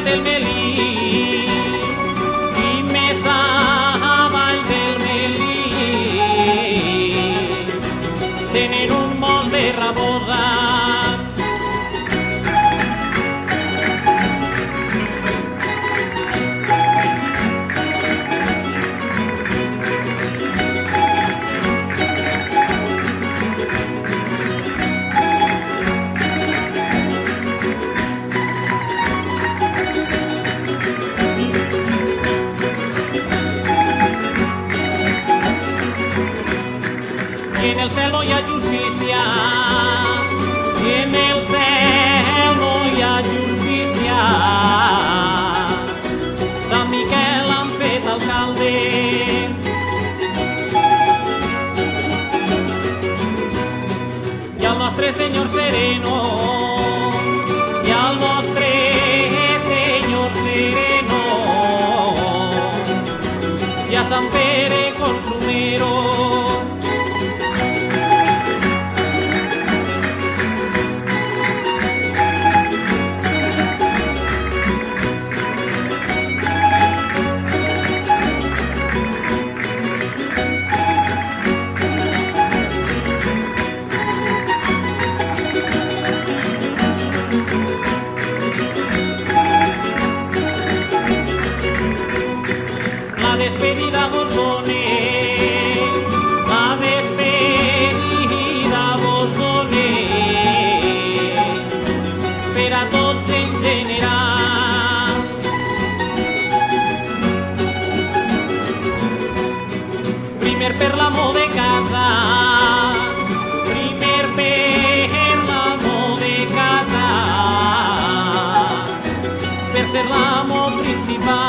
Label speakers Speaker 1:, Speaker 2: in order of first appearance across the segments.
Speaker 1: del Melí i més avall del Melí tenen un mos de rabosa. Y en el cel no hi ha justícia, i en el cel no hi ha justícia. Sant Miquel han fet alcalde, i al nostre senyor sereno, i al nostre senyor sereno, i a Sant Pere Consumero. La despedida vos done, la despedida vos done, per a tots en general. Primer per l'amor de casa, primer per l'amor de casa, per ser l'amor principal.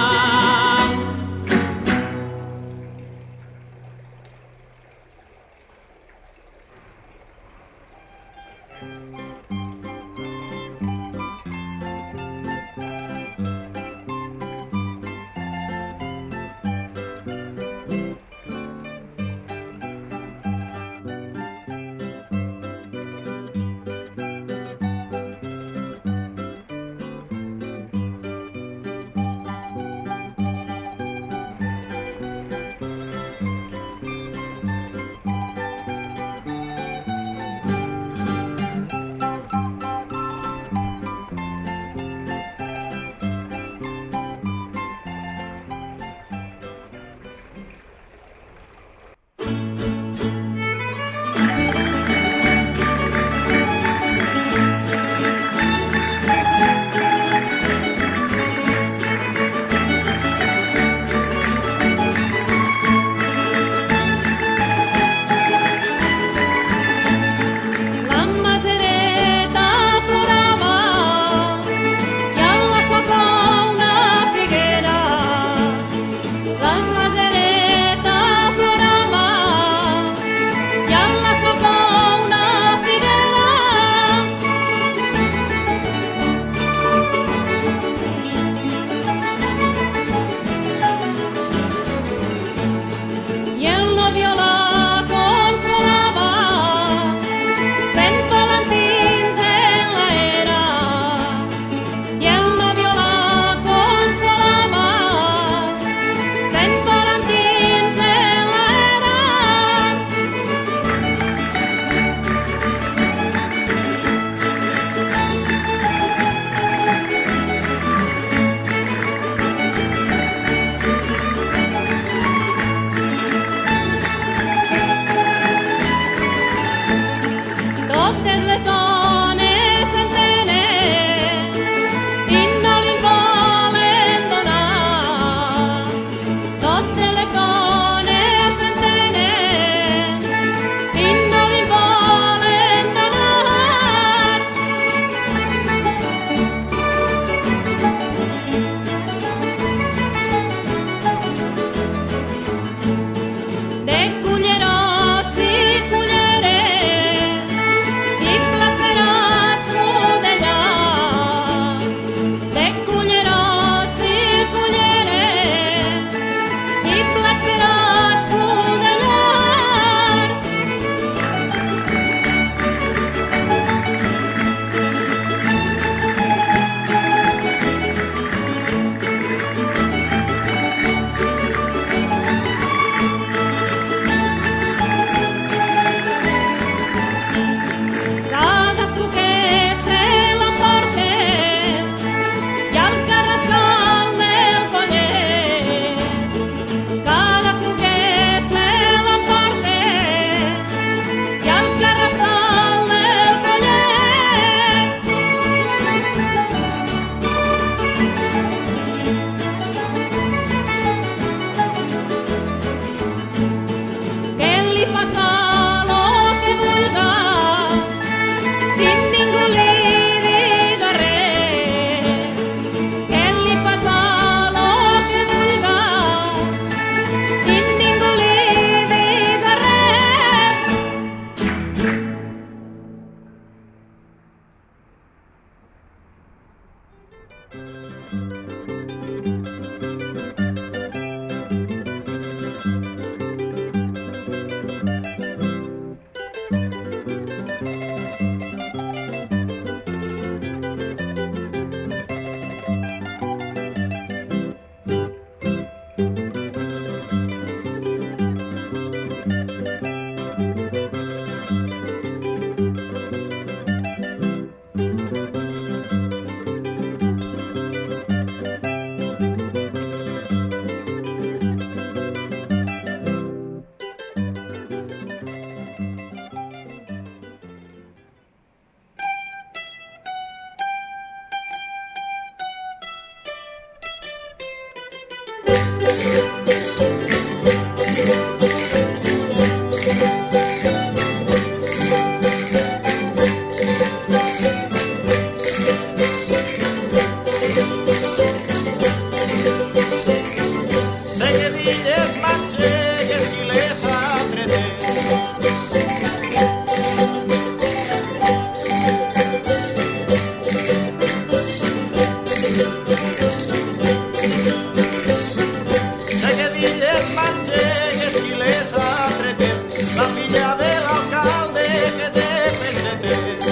Speaker 2: manchegues i les atretes, la filla de l'alcalde que té pessetes.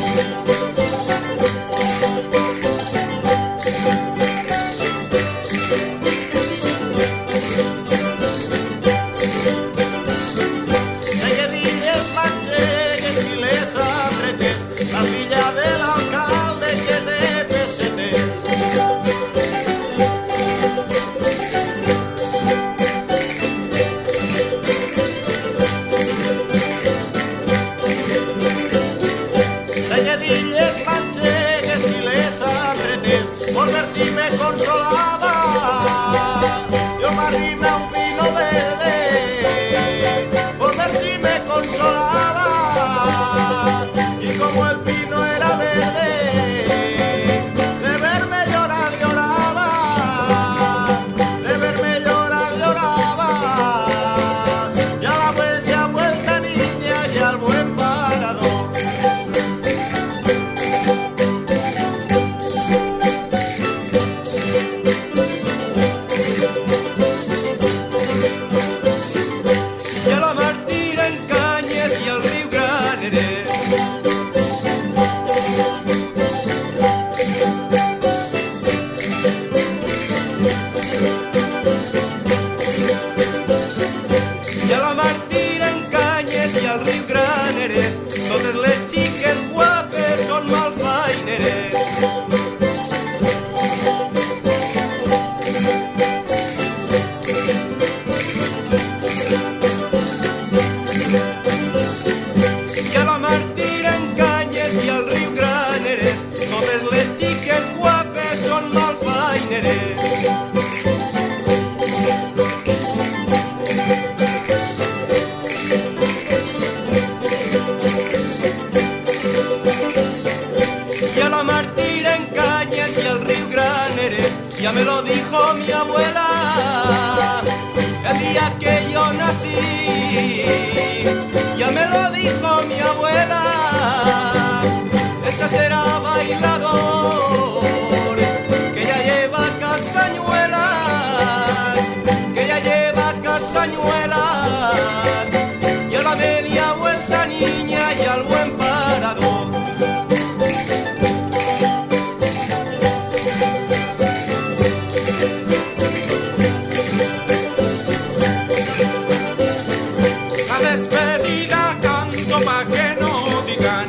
Speaker 2: Deia d'illes manchegues i les atretes, la filla de l'alcalde que té pessetes. Deia d'illes manchegues i les atretes, por ver si me consolaba. Yo me arriba un pino verde, por ver si me consolaba. Y como el pino era verde, de verme llorar lloraba, de verme llorar lloraba. Ya la media vuelta niña y al buen parador. I a la Martira en Canyes i al riu Granerès. I a la Martira en Canyes i al riu Granerès, totes les xiques guapes són malfaineres. I a la Martira en Canyes i al riu Granerès, totes les xiques guapes són malfaineres. Y a la Martira en Canyes y al río Granerès, ya me lo dijo mi abuela el día que yo nací. Ya me lo dijo mi abuela, este será bailador, que ya lleva castañuelas, que ya lleva castañuelas. Y a la media vuelta niña y al buen parador.
Speaker 3: La despedida canto pa' que no digan.